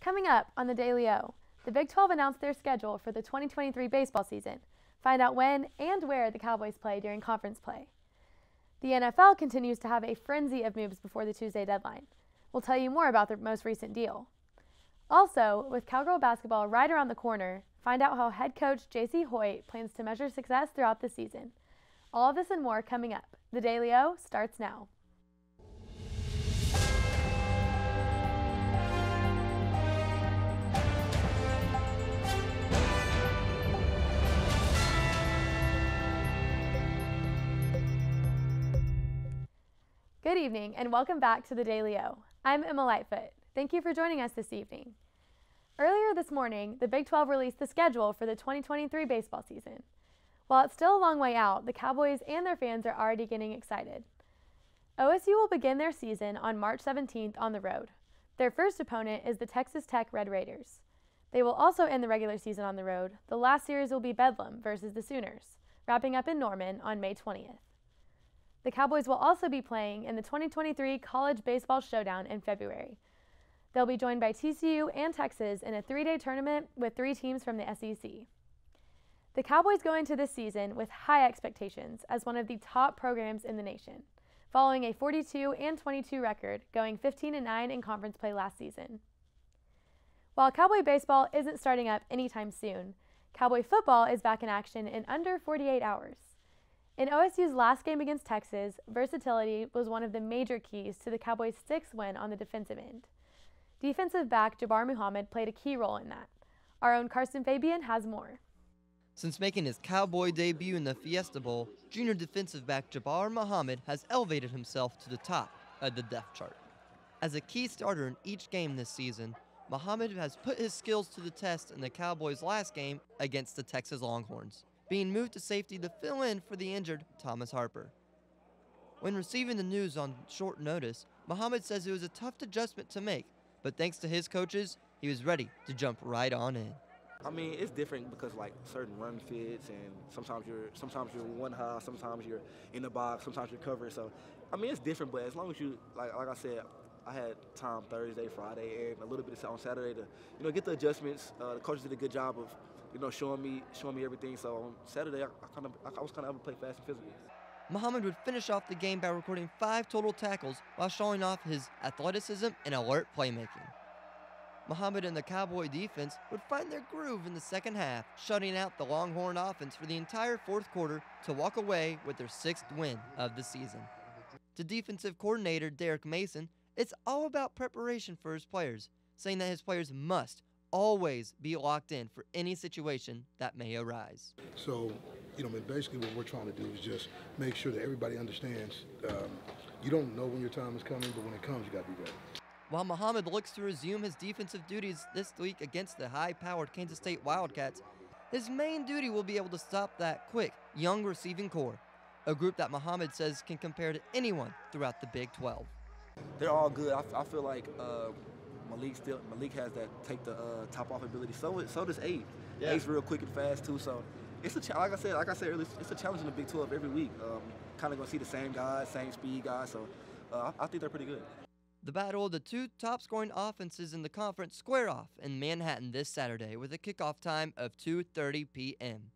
Coming up on the Daily O, the Big 12 announced their schedule for the 2023 baseball season. Find out when and where the Cowboys play during conference play. The NFL continues to have a frenzy of moves before the Tuesday deadline. We'll tell you more about their most recent deal. Also, with Cowgirl basketball right around the corner, find out how head coach J.C. Hoyt plans to measure success throughout the season. All of this and more coming up. The Daily O starts now. Good evening and welcome back to the Daily O. I'm Emma Lightfoot. Thank you for joining us this evening. Earlier this morning, the Big 12 released the schedule for the 2023 baseball season. While it's still a long way out, the Cowboys and their fans are already getting excited. OSU will begin their season on March 17th on the road. Their first opponent is the Texas Tech Red Raiders. They will also end the regular season on the road. The last series will be Bedlam versus the Sooners, wrapping up in Norman on May 20th. The Cowboys will also be playing in the 2023 College Baseball Showdown in February. They'll be joined by TCU and Texas in a 3-day tournament with 3 teams from the SEC. The Cowboys go into this season with high expectations as one of the top programs in the nation, following a 42-22 record, going 15-9 in conference play last season. While Cowboy baseball isn't starting up anytime soon, Cowboy football is back in action in under 48 hours. In OSU's last game against Texas, versatility was one of the major keys to the Cowboys' 6th win on the defensive end. Defensive back Jabbar Muhammad played a key role in that. Our own Karsten Fabian has more. Since making his Cowboy debut in the Fiesta Bowl, junior defensive back Jabbar Muhammad has elevated himself to the top of the depth chart. As a key starter in each game this season, Muhammad has put his skills to the test in the Cowboys' last game against the Texas Longhorns, being moved to safety to fill in for the injured Thomas Harper. When receiving the news on short notice, Muhammad says it was a tough adjustment to make, but thanks to his coaches, he was ready to jump right on in. I mean, it's different because like certain run fits, and sometimes you're one high, sometimes you're in the box, sometimes you're covered. So, I mean, it's different. But as long as you like I said, I had time Thursday, Friday, and a little bit on Saturday to get the adjustments. The coaches did a good job of showing me everything. So on Saturday, I was kind of able to play fast and physical. Muhammad would finish off the game by recording 5 total tackles while showing off his athleticism and alert playmaking. Muhammad and the Cowboy defense would find their groove in the second half, shutting out the Longhorn offense for the entire fourth quarter to walk away with their 6th win of the season. To defensive coordinator Derek Mason, it's all about preparation for his players, saying that his players must always be locked in for any situation that may arise. So, basically what we're trying to do is just make sure that everybody understands you don't know when your time is coming, but when it comes, you got to be ready. While Muhammad looks to resume his defensive duties this week against the high-powered Kansas State Wildcats, his main duty will be able to stop that quick, young receiving core, a group that Muhammad says can compare to anyone throughout the Big 12. They're all good. I feel like Malik has that take the top off ability. So does Abe. Yeah. Abe's real quick and fast too. So it's like I said earlier, it's a challenge in the Big 12 every week. Kind of gonna see the same guys, same speed guys. So I think they're pretty good. The battle of the 2 top-scoring offenses in the conference square off in Manhattan this Saturday with a kickoff time of 2:30 p.m.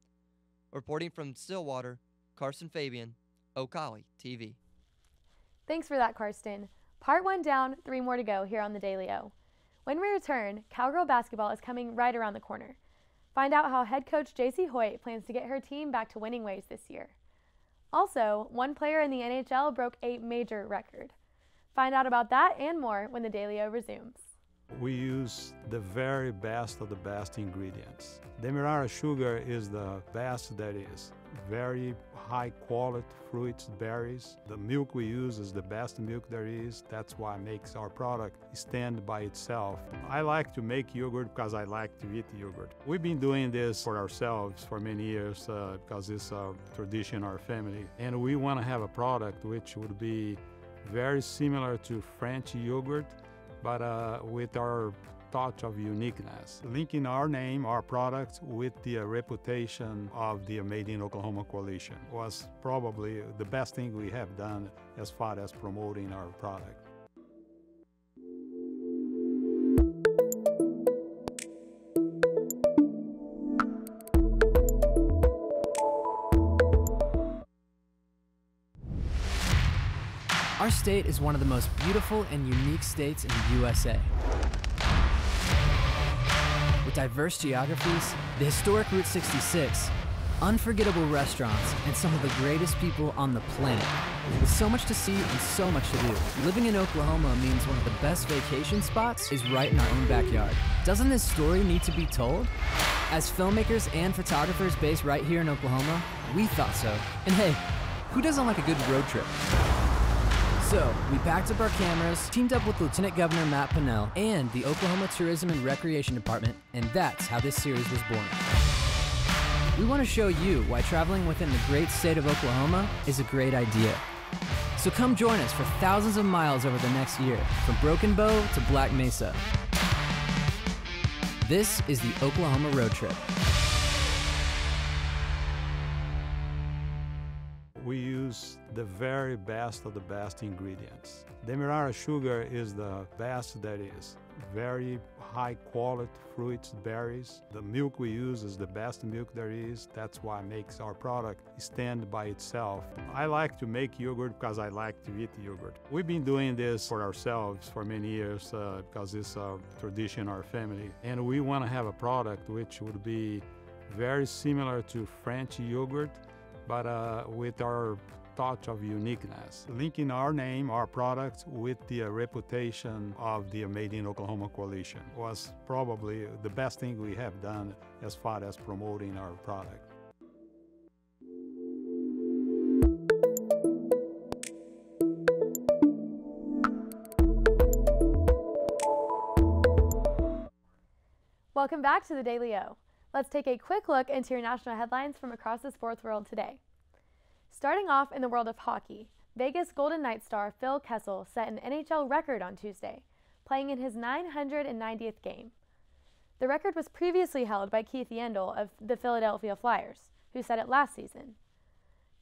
Reporting from Stillwater, Karsten Fabian, Ocali TV. Thanks for that, Karsten. Part 1 down, 3 more to go here on the Daily O. When we return, Cowgirl basketball is coming right around the corner. Find out how head coach J.C. Hoyt plans to get her team back to winning ways this year. Also, one player in the NHL broke a major record. Find out about that and more when the Daily O resumes. We use the very best of the best ingredients. Demerara sugar is the best that is. Very high quality fruits, berries. The milk we use is the best milk there is. That's why it makes our product stand by itself. I like to make yogurt because I like to eat yogurt. We've been doing this for ourselves for many years because it's a tradition in our family. And we want to have a product which would be very similar to French yogurt, but with our touch of uniqueness, linking our name, our product, with the reputation of the Made in Oklahoma Coalition was probably the best thing we have done as far as promoting our product. Our state is one of the most beautiful and unique states in the USA. With diverse geographies, the historic Route 66, unforgettable restaurants, and some of the greatest people on the planet. With so much to see and so much to do, living in Oklahoma means one of the best vacation spots is right in our own backyard. Doesn't this story need to be told? As filmmakers and photographers based right here in Oklahoma, we thought so. And hey, who doesn't like a good road trip? So, we packed up our cameras, teamed up with Lieutenant Governor Matt Pinnell and the Oklahoma Tourism and Recreation Department, and that's how this series was born. We want to show you why traveling within the great state of Oklahoma is a great idea. So come join us for thousands of miles over the next year, from Broken Bow to Black Mesa. This is the Oklahoma Road Trip. We use the very best of the best ingredients. Demerara sugar is the best that is. Very high quality fruits, berries. The milk we use is the best milk there is. That's why it makes our product stand by itself. I like to make yogurt because I like to eat yogurt. We've been doing this for ourselves for many years because it's a tradition in our family. And we want to have a product which would be very similar to French yogurt, but with our touch of uniqueness, linking our name, our products, with the reputation of the Made in Oklahoma Coalition was probably the best thing we have done as far as promoting our product. Welcome back to the Daily O. Let's take a quick look into your national headlines from across the sports world today. Starting off in the world of hockey, Vegas Golden Knights star Phil Kessel set an NHL record on Tuesday, playing in his 990th game. The record was previously held by Keith Yandle of the Philadelphia Flyers, who set it last season.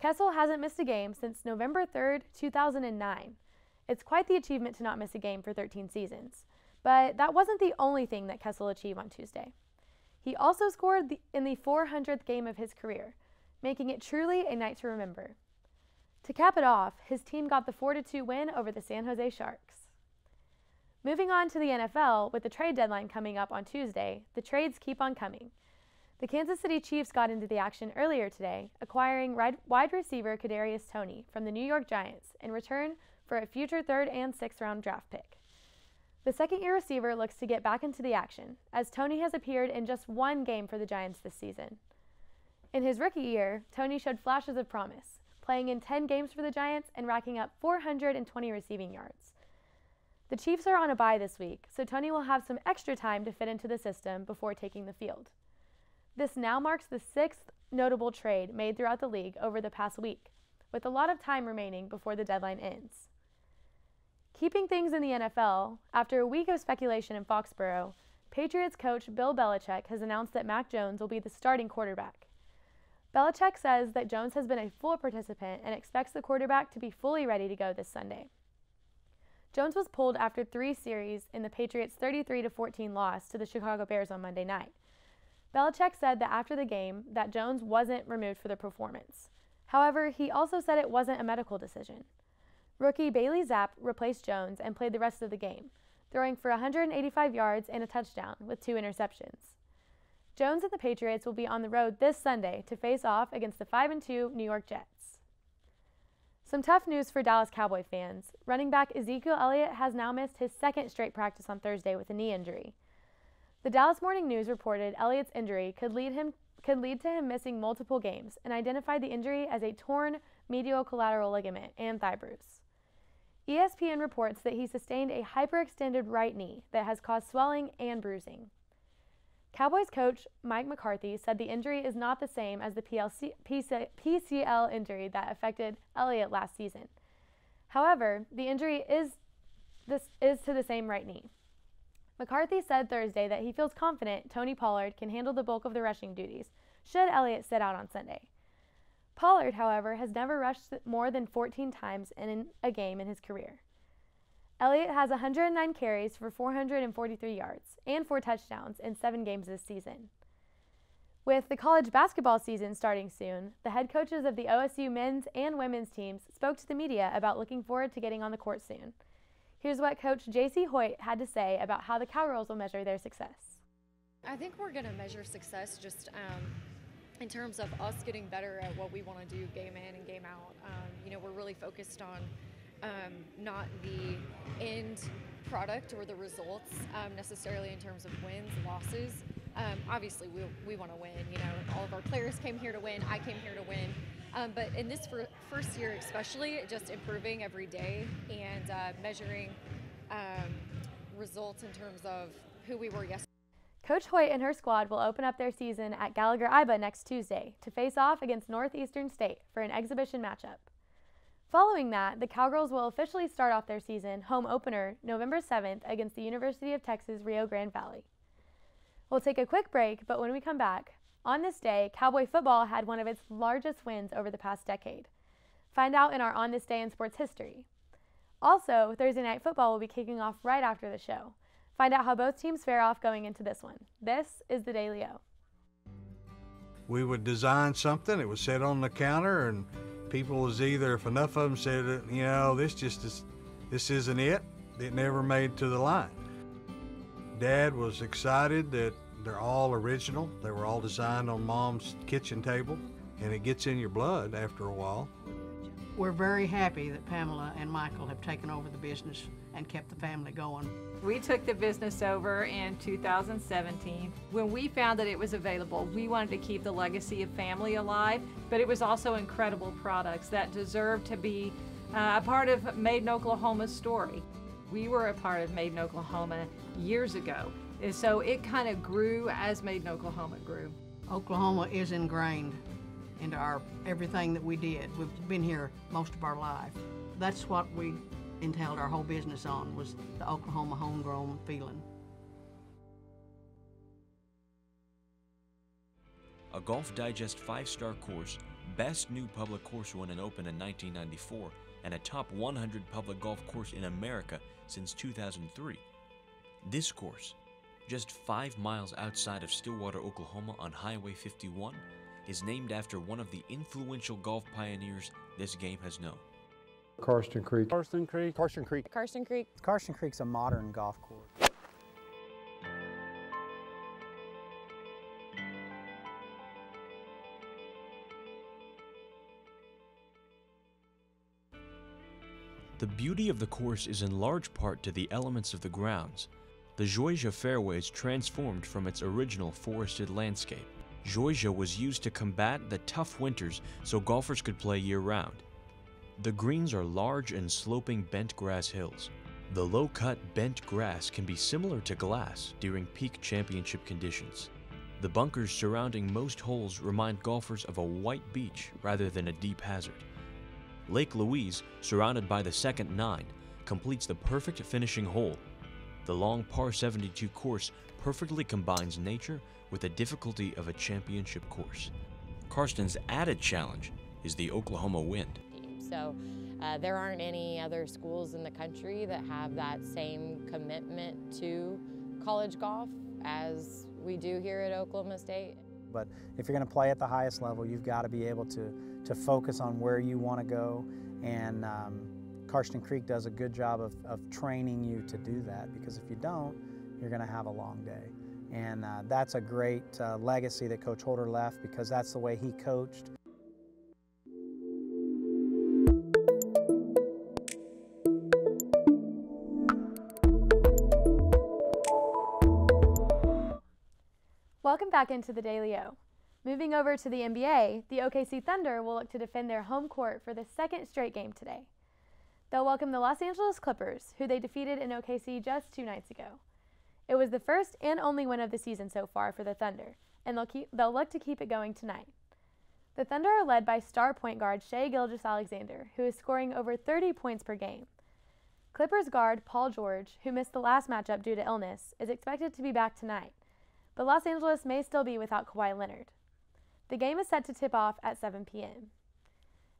Kessel hasn't missed a game since November 3rd, 2009. It's quite the achievement to not miss a game for 13 seasons. But that wasn't the only thing that Kessel achieved on Tuesday. He also scored in the 400th game of his career, making it truly a night to remember. To cap it off, his team got the 4-2 win over the San Jose Sharks. Moving on to the NFL, with the trade deadline coming up on Tuesday, the trades keep on coming. The Kansas City Chiefs got into the action earlier today, acquiring wide receiver Kadarius Toney from the New York Giants in return for a future 3rd and 6th round draft pick. The second-year receiver looks to get back into the action, as Toney has appeared in just one game for the Giants this season. In his rookie year, Toney showed flashes of promise, playing in 10 games for the Giants and racking up 420 receiving yards. The Chiefs are on a bye this week, so Toney will have some extra time to fit into the system before taking the field. This now marks the 6th notable trade made throughout the league over the past week, with a lot of time remaining before the deadline ends. Keeping things in the NFL, after a week of speculation in Foxborough, Patriots coach Bill Belichick has announced that Mac Jones will be the starting quarterback. Belichick says that Jones has been a full participant and expects the quarterback to be fully ready to go this Sunday. Jones was pulled after 3 series in the Patriots' 33-14 loss to the Chicago Bears on Monday night. Belichick said that after the game that Jones wasn't removed for the performance. However, he also said it wasn't a medical decision. Rookie Bailey Zapp replaced Jones and played the rest of the game, throwing for 185 yards and a touchdown with 2 interceptions. Jones and the Patriots will be on the road this Sunday to face off against the 5-2 New York Jets. Some tough news for Dallas Cowboy fans. Running back Ezekiel Elliott has now missed his 2nd straight practice on Thursday with a knee injury. The Dallas Morning News reported Elliott's injury could lead to him missing multiple games and identified the injury as a torn medial collateral ligament and thigh bruise. ESPN reports that he sustained a hyperextended right knee that has caused swelling and bruising. Cowboys coach Mike McCarthy said the injury is not the same as the PCL injury that affected Elliott last season. However, the injury is to the same right knee. McCarthy said Thursday that he feels confident Tony Pollard can handle the bulk of the rushing duties, should Elliott sit out on Sunday. Pollard, however, has never rushed more than 14 times in a game in his career. Elliott has 109 carries for 443 yards and 4 touchdowns in 7 games this season. With the college basketball season starting soon, the head coaches of the OSU men's and women's teams spoke to the media about looking forward to getting on the court soon. Here's what Coach J.C. Hoyt had to say about how the Cowgirls will measure their success. I think we're going to measure success just in terms of us getting better at what we want to do game in and game out. We're really focused on not the end product or the results necessarily in terms of wins, losses. Obviously, we want to win. All of our players came here to win. I came here to win. But in this first year especially, just improving every day and measuring results in terms of who we were yesterday. Coach Hoyt and her squad will open up their season at Gallagher-Iba next Tuesday to face off against Northeastern State for an exhibition matchup. Following that, the Cowgirls will officially start off their season home opener November 7th against the University of Texas Rio Grande Valley. We'll take a quick break, but when we come back, on this day, Cowboy football had one of its largest wins over the past decade. Find out in our On This Day in Sports History. Also, Thursday Night Football will be kicking off right after the show. Find out how both teams fare off going into this one. This is the Daily O. We would design something, it was set on the counter, and people was either, if enough of them said, this isn't it never made to the line. Dad was excited that they're all original. They were all designed on Mom's kitchen table, and it gets in your blood after a while. We're very happy that Pamela and Michael have taken over the business and kept the family going. We took the business over in 2017. When we found that it was available, we wanted to keep the legacy of family alive, but it was also incredible products that deserved to be a part of Made in Oklahoma's story. We were a part of Made in Oklahoma years ago, and so it kind of grew as Made in Oklahoma grew. Oklahoma is ingrained into everything that we did. We've been here most of our life. That's what we entailed our whole business on, was the Oklahoma homegrown feeling. A Golf Digest 5-star course, best new public course won and opened in 1994, and a top 100 public golf course in America since 2003. This course, just 5 miles outside of Stillwater, Oklahoma on Highway 51, is named after one of the influential golf pioneers this game has known. Karsten Creek. Karsten Creek. Karsten Creek. Karsten Creek. Karsten Creek's a modern golf course. The beauty of the course is in large part to the elements of the grounds. The Georgia fairway is transformed from its original forested landscape. Georgia was used to combat the tough winters so golfers could play year-round. The greens are large and sloping bent grass hills. The low-cut bent grass can be similar to glass during peak championship conditions. The bunkers surrounding most holes remind golfers of a white beach rather than a deep hazard. Lake Louise, surrounded by the second 9, completes the perfect finishing hole. The long par 72 course perfectly combines nature with the difficulty of a championship course. Karsten's added challenge is the Oklahoma wind. So there aren't any other schools in the country that have that same commitment to college golf as we do here at Oklahoma State. But if you're going to play at the highest level, you've got to be able to focus on where you want to go, and Karsten Creek does a good job of training you to do that, because if you don't, you're going to have a long day. And that's a great legacy that Coach Holder left, because that's the way he coached. Welcome back into the Daily O. Moving over to the NBA, the OKC Thunder will look to defend their home court for the second straight game today. They'll welcome the Los Angeles Clippers, who they defeated in OKC just 2 nights ago. It was the first and only win of the season so far for the Thunder, and they'll look to keep it going tonight. The Thunder are led by star point guard Shai Gilgeous-Alexander, who is scoring over 30 points per game. Clippers guard Paul George, who missed the last matchup due to illness, is expected to be back tonight, but Los Angeles may still be without Kawhi Leonard. The game is set to tip off at 7 p.m.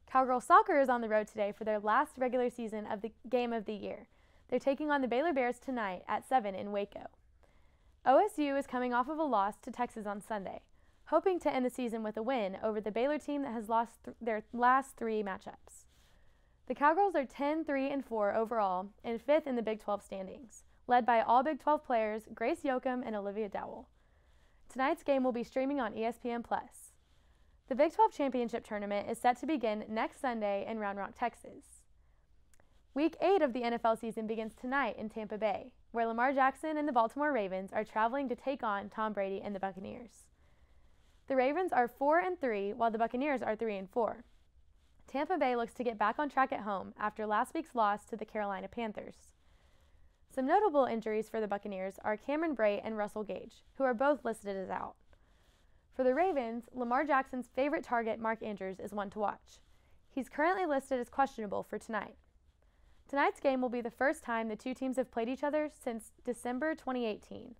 Cowgirl Soccer is on the road today for their last regular season of the game of the year. They're taking on the Baylor Bears tonight at 7 in Waco. OSU is coming off of a loss to Texas on Sunday. hoping to end the season with a win over the Baylor team that has lost their last 3 matchups. The Cowgirls are 10-3-4 overall and 5th in the Big 12 standings, led by all Big 12 players Grace Yoakum and Olivia Dowell. Tonight's game will be streaming on ESPN+. The Big 12 Championship Tournament is set to begin next Sunday in Round Rock, Texas. Week 8 of the NFL season begins tonight in Tampa Bay, where Lamar Jackson and the Baltimore Ravens are traveling to take on Tom Brady and the Buccaneers. The Ravens are 4-3, while the Buccaneers are 3-4. Tampa Bay looks to get back on track at home after last week's loss to the Carolina Panthers. Some notable injuries for the Buccaneers are Cameron Brate and Russell Gage, who are both listed as out. For the Ravens, Lamar Jackson's favorite target, Mark Andrews, is one to watch. He's currently listed as questionable for tonight. Tonight's game will be the first time the two teams have played each other since December 2018,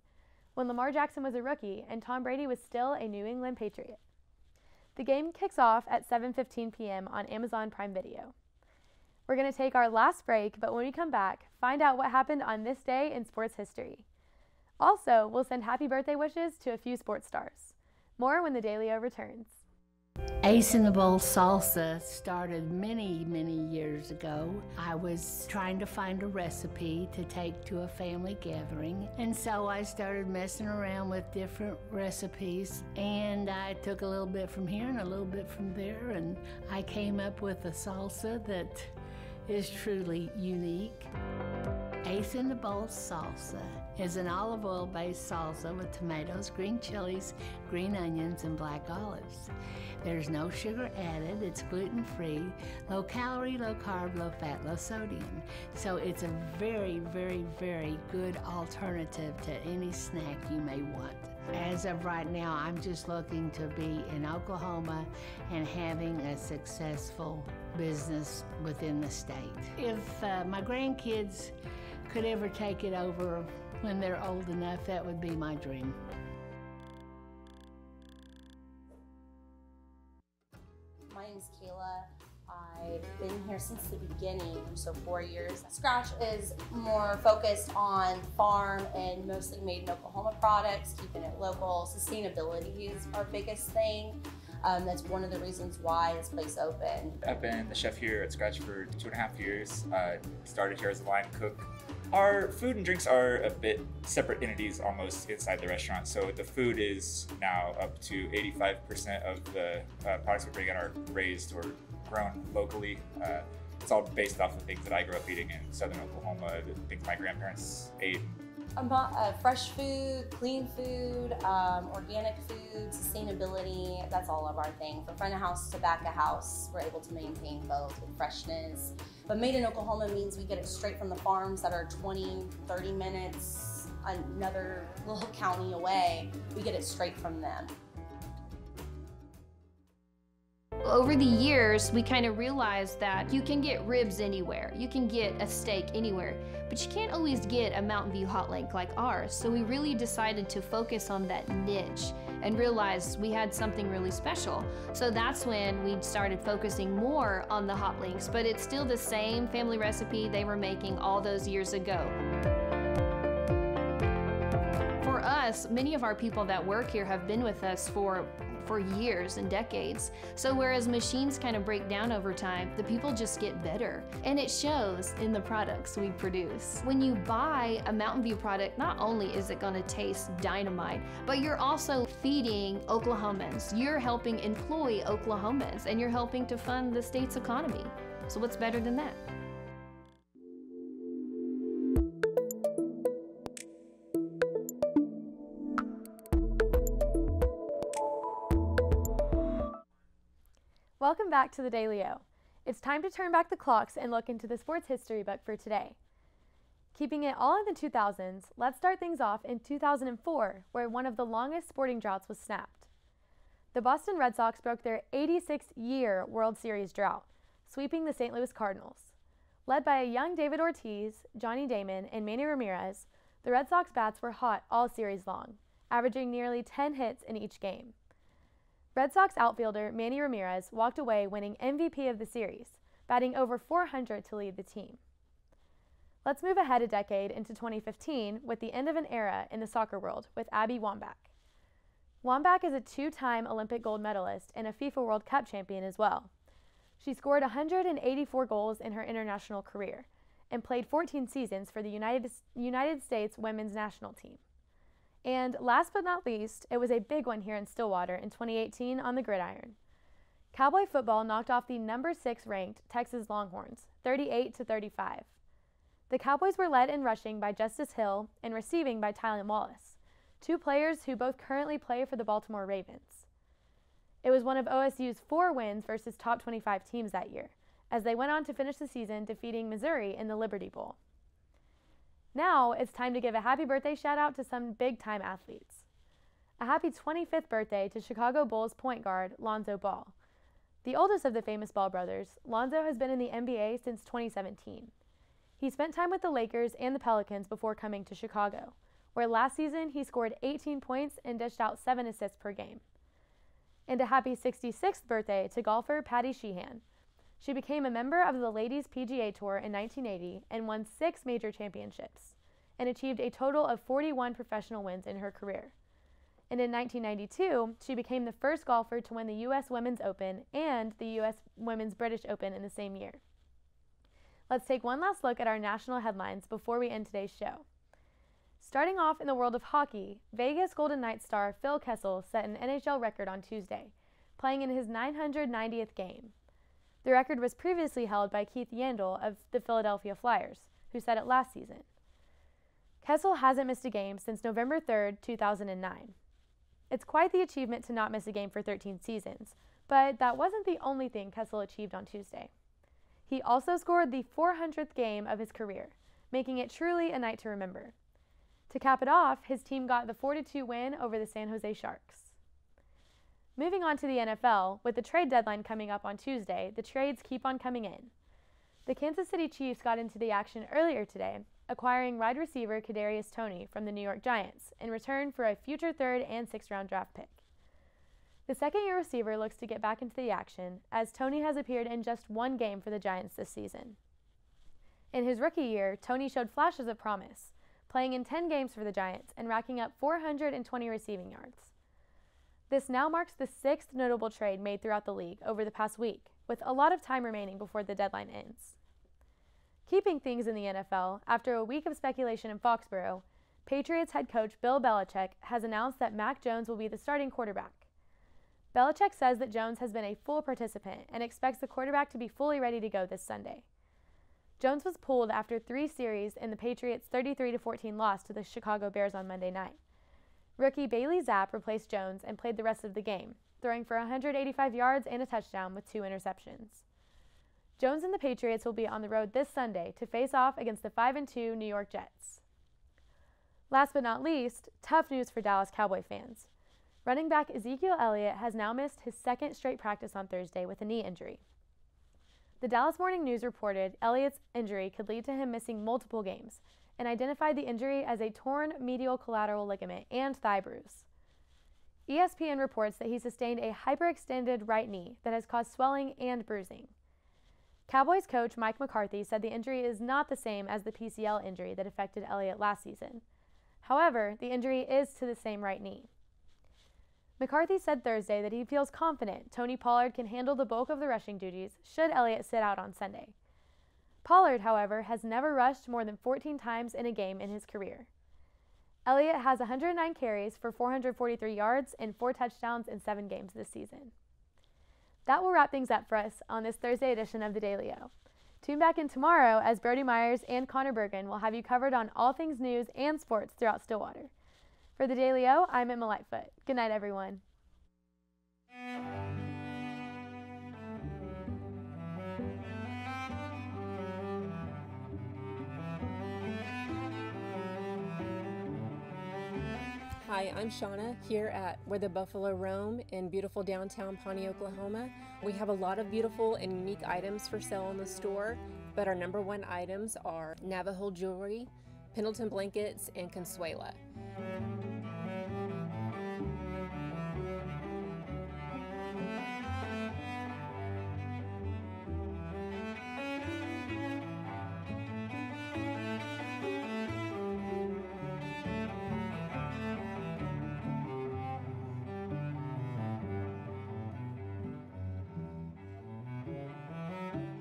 when Lamar Jackson was a rookie and Tom Brady was still a New England Patriot. The game kicks off at 7:15 p.m. on Amazon Prime Video. We're going to take our last break, but when we come back, find out what happened on this day in sports history. Also, we'll send happy birthday wishes to a few sports stars. More when the Daily O returns. Ace in the Bowl salsa started many, many years ago. I was trying to find a recipe to take to a family gathering, and so I started messing around with different recipes, and I took a little bit from here and a little bit from there, and I came up with a salsa that is truly unique. Ace in the Bowl salsa is an olive oil-based salsa with tomatoes, green chilies, green onions, and black olives. There's no sugar added, it's gluten-free, low calorie, low carb, low fat, low sodium. So it's a very, very, very good alternative to any snack you may want. As of right now, I'm just looking to be in Oklahoma and having a successful business within the state. If my grandkids could ever take it over when they're old enough, that would be my dream. My name's Kayla. I've been here since the beginning, so 4 years. Scratch is more focused on farm and mostly made in Oklahoma products, keeping it local. Sustainability is our biggest thing. That's one of the reasons why this place opened. I've been the chef here at Scratch for 2.5 years. Started here as a line cook. Our food and drinks are a bit separate entities almost inside the restaurant. So the food is now up to 85% of the products we bring in are raised or grown locally. It's all based off of things that I grew up eating in southern Oklahoma, the things my grandparents ate. Fresh food, clean food, organic food, sustainability, that's all of our thing. From front of house to back of house, we're able to maintain both with freshness. But made in Oklahoma means we get it straight from the farms that are 20, 30 minutes, another little county away. We get it straight from them. Over the years, we kind of realized that you can get ribs anywhere, you can get a steak anywhere, but you can't always get a Mountain View hot link like ours. So we really decided to focus on that niche and realized we had something really special. So that's when we started focusing more on the hot links, but it's still the same family recipe they were making all those years ago. For us, many of our people that work here have been with us for years and decades. So whereas machines kind of break down over time, the people just get better. And it shows in the products we produce. When you buy a Mountain View product, not only is it going to taste dynamite, but you're also feeding Oklahomans. You're helping employ Oklahomans, and you're helping to fund the state's economy. So what's better than that? Welcome back to the Daily O. It's time to turn back the clocks and look into the sports history book for today. Keeping it all in the 2000s, let's start things off in 2004, where one of the longest sporting droughts was snapped. The Boston Red Sox broke their 86-year World Series drought, sweeping the St. Louis Cardinals. Led by a young David Ortiz, Johnny Damon, and Manny Ramirez, the Red Sox bats were hot all series long, averaging nearly 10 hits in each game. Red Sox outfielder Manny Ramirez walked away winning MVP of the series, batting over .400 to lead the team. Let's move ahead a decade into 2015 with the end of an era in the soccer world with Abby Wambach. Wambach is a 2-time Olympic gold medalist and a FIFA World Cup champion as well. She scored 184 goals in her international career and played 14 seasons for the United States women's national team. And last but not least, it was a big one here in Stillwater in 2018 on the gridiron. Cowboy football knocked off the number 6 ranked Texas Longhorns, 38-35. The Cowboys were led in rushing by Justice Hill and receiving by Tylan Wallace, 2 players who both currently play for the Baltimore Ravens. It was one of OSU's 4 wins versus top 25 teams that year, as they went on to finish the season defeating Missouri in the Liberty Bowl. Now it's time to give a happy birthday shout out to some big-time athletes. A happy 25th birthday to Chicago Bulls point guard Lonzo Ball. The oldest of the famous Ball brothers, Lonzo has been in the NBA since 2017. He spent time with the Lakers and the Pelicans before coming to Chicago, where last season he scored 18 points and dished out 7 assists per game. And a happy 66th birthday to golfer Patty Sheehan. She became a member of the Ladies PGA Tour in 1980 and won 6 major championships, and achieved a total of 41 professional wins in her career. And in 1992, she became the first golfer to win the U.S. Women's Open and the U.S. Women's British Open in the same year. Let's take one last look at our national headlines before we end today's show. Starting off in the world of hockey, Vegas Golden Knights star Phil Kessel set an NHL record on Tuesday, playing in his 990th game. The record was previously held by Keith Yandle of the Philadelphia Flyers, who set it last season. Kessel hasn't missed a game since November 3, 2009. It's quite the achievement to not miss a game for 13 seasons, but that wasn't the only thing Kessel achieved on Tuesday. He also scored the 400th game of his career, making it truly a night to remember. To cap it off, his team got the 4-2 win over the San Jose Sharks. Moving on to the NFL, with the trade deadline coming up on Tuesday, the trades keep on coming in. The Kansas City Chiefs got into the action earlier today, acquiring wide receiver Kadarius Toney from the New York Giants in return for a future 3rd and 6th round draft pick. The second-year receiver looks to get back into the action, as Toney has appeared in just 1 game for the Giants this season. In his rookie year, Toney showed flashes of promise, playing in 10 games for the Giants and racking up 420 receiving yards. This now marks the 6th notable trade made throughout the league over the past week, with a lot of time remaining before the deadline ends. Keeping things in the NFL, after a week of speculation in Foxborough, Patriots head coach Bill Belichick has announced that Mac Jones will be the starting quarterback. Belichick says that Jones has been a full participant and expects the quarterback to be fully ready to go this Sunday. Jones was pulled after 3 series in the Patriots' 33-14 loss to the Chicago Bears on Monday night. Rookie Bailey Zapp replaced Jones and played the rest of the game, throwing for 185 yards and a touchdown with 2 interceptions. Jones and the Patriots will be on the road this Sunday to face off against the 5-2 New York Jets. Last but not least, tough news for Dallas Cowboy fans. Running back Ezekiel Elliott has now missed his 2nd straight practice on Thursday with a knee injury. The Dallas Morning News reported Elliott's injury could lead to him missing multiple games, and identified the injury as a torn medial collateral ligament and thigh bruise. ESPN reports that he sustained a hyperextended right knee that has caused swelling and bruising. Cowboys coach Mike McCarthy said the injury is not the same as the PCL injury that affected Elliott last season. However, the injury is to the same right knee. McCarthy said Thursday that he feels confident Tony Pollard can handle the bulk of the rushing duties should Elliott sit out on Sunday. Pollard, however, has never rushed more than 14 times in a game in his career. Elliott has 109 carries for 443 yards and 4 touchdowns in 7 games this season. That will wrap things up for us on this Thursday edition of the Daily O. Tune back in tomorrow as Brody Myers and Connor Bergen will have you covered on all things news and sports throughout Stillwater. For the Daily O, I'm Emma Lightfoot. Good night, everyone. Hi, I'm Shauna here at Where the Buffalo Roam in beautiful downtown Pawnee, Oklahoma. We have a lot of beautiful and unique items for sale in the store, but our #1 items are Navajo jewelry, Pendleton blankets, and Consuela.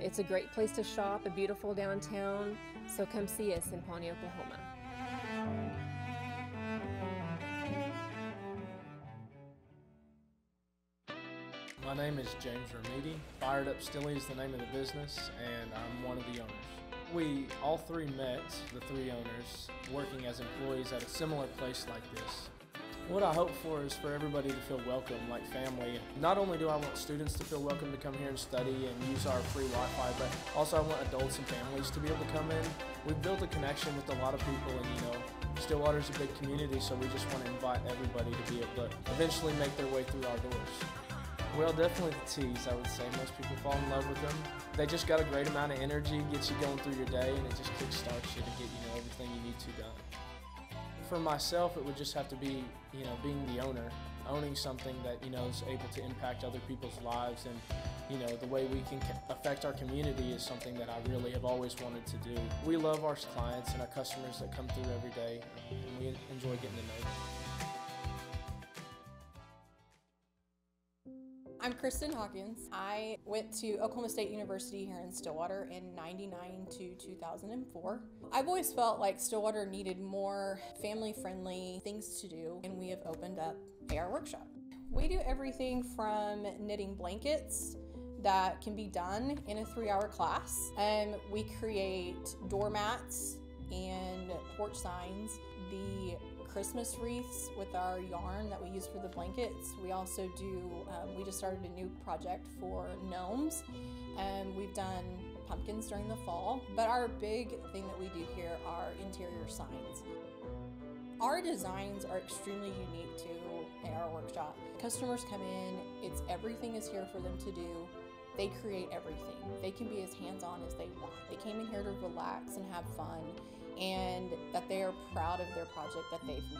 It's a great place to shop, a beautiful downtown, so come see us in Pawnee, Oklahoma. My name is James Remedi. Fired Up Stilly is the name of the business, and I'm one of the owners. We all three met, the three owners, working as employees at a similar place like this. What I hope for is for everybody to feel welcome, like family. Not only do I want students to feel welcome to come here and study and use our free Wi-Fi, but also I want adults and families to be able to come in. We've built a connection with a lot of people, and Stillwater's a big community, so we just want to invite everybody to be able to eventually make their way through our doors. Well, definitely the teas, I would say. Most people fall in love with them. They just got a great amount of energy, gets you going through your day, and it just kickstarts you to get everything you need to done. For myself, it would just have to be, being the owner, owning something that, is able to impact other people's lives, and, the way we can affect our community is something that I really have always wanted to do. We love our clients and our customers that come through every day, and we enjoy getting to know them. I'm Kristen Hawkins. I went to Oklahoma State University here in Stillwater in '99 to 2004. I've always felt like Stillwater needed more family-friendly things to do, and we have opened up AR Workshop. We do everything from knitting blankets that can be done in a 3-hour class, and we create doormats and porch signs, the Christmas wreaths with our yarn that we use for the blankets. We also do, we just started a new project for gnomes, and we've done pumpkins during the fall. But our big thing that we do here are interior signs. Our designs are extremely unique to AR Workshop. Customers come in, everything is here for them to do. They create everything. They can be as hands-on as they want. They came in here to relax and have fun, and that they are proud of their project that they've made.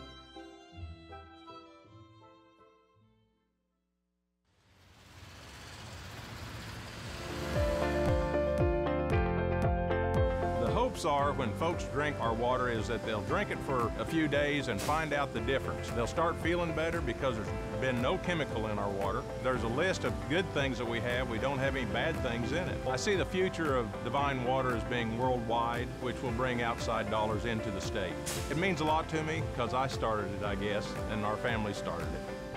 The hopes are when folks drink our water is that they'll drink it for a few days and find out the difference. They'll start feeling better because there's been no chemical in our water. There's a list of good things that we have. We don't have any bad things in it. I see the future of Divine Water as being worldwide, which will bring outside dollars into the state. It means a lot to me because I started it, I guess, and our family started it.